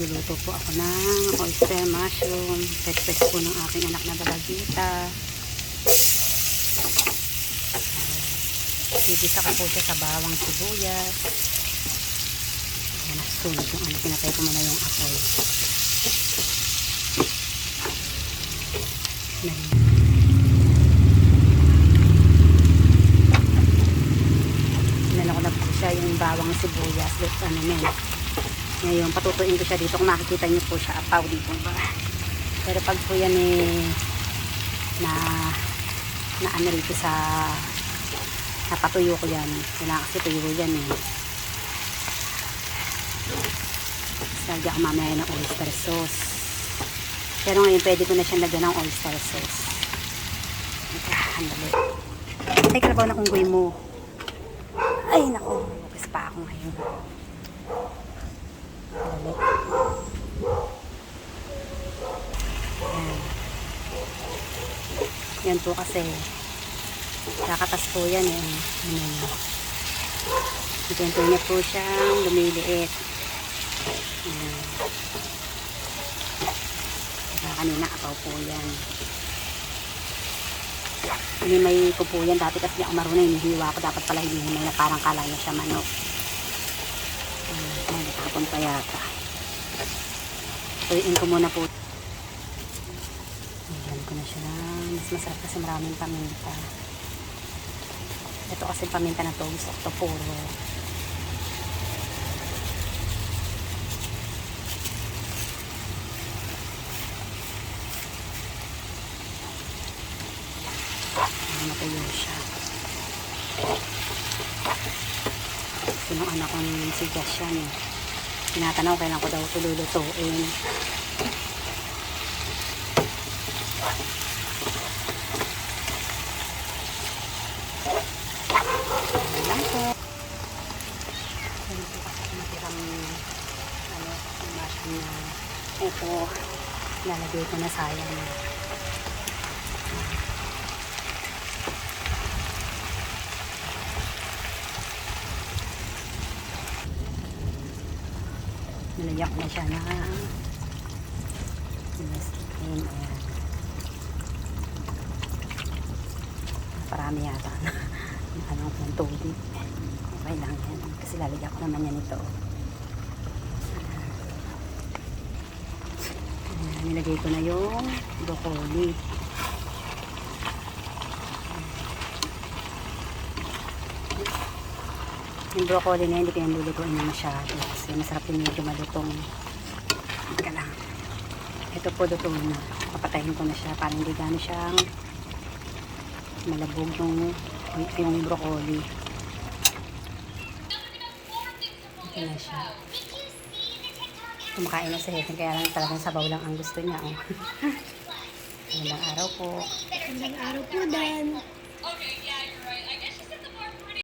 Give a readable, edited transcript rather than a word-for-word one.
Magluluto po ako ng oyster mushroom. Request po ng aking anak na dalagita. Gigisa ko po siya sa bawang sibuyas. Ayan, nasunog yung ano. Pinatay ko muna yung apoy. Sinala ko na po siya yung bawang sibuyas. Ano na ngayon, patutuin ko siya dito. Kung makikita niyo po siya, apaw dito ba. Pero pag po yan na ano rito sa napatuyo ko yan. Kailangan kasi tuyo yan Salga ko mamaya ng oyster sauce. Pero ngayon, pwede ko na siyang lagyan ng oyster sauce. Handali. Ay, kalabaw na unggoy mo. Ay, naku. Bus pa ako ngayon. Handali. Yan po kasi kakatas po yan Ito niya po siyang lumiliit. Kanina apaw po yan. Hindi may kupo yan. Dati kasi ako marunong hinihiwa ko. Dapat pala hinihimay na parang kala niya siya manok. May natapon pa yata. Tuwiin ko muna po. Ayan ko na siya. Mas masarap kasi maraming paminta. Ito kasi paminta na to. Gusto ko to puro. Matuyo siya. Sinong anak ko si Josh yan Tinatanong kailan ko daw ito lulutuin. Ayan po. Ayan po kasi kumatirang mushroom na ito. Lalagay ko na sayang. Nilagyan ko na siya na skin. Ayan. Parami yata na anong pong tubig. Okay lang yan. Kasi lalagyan ko naman yan ito. Ayan, nilagay ko na yung broccoli. Yung broccoli na hindi ko yung lulutuin na masyado kasi masarap yung medyo malutong. Ika lang. Ito po luto na. Papatayin ko na siya para hindi gano'n siyang malabog yung broccoli. Ito na siya. Kumakain na sa hetin kaya lang talagang sabaw lang ang gusto niya. Magandang araw po. Magandang araw po, Dan.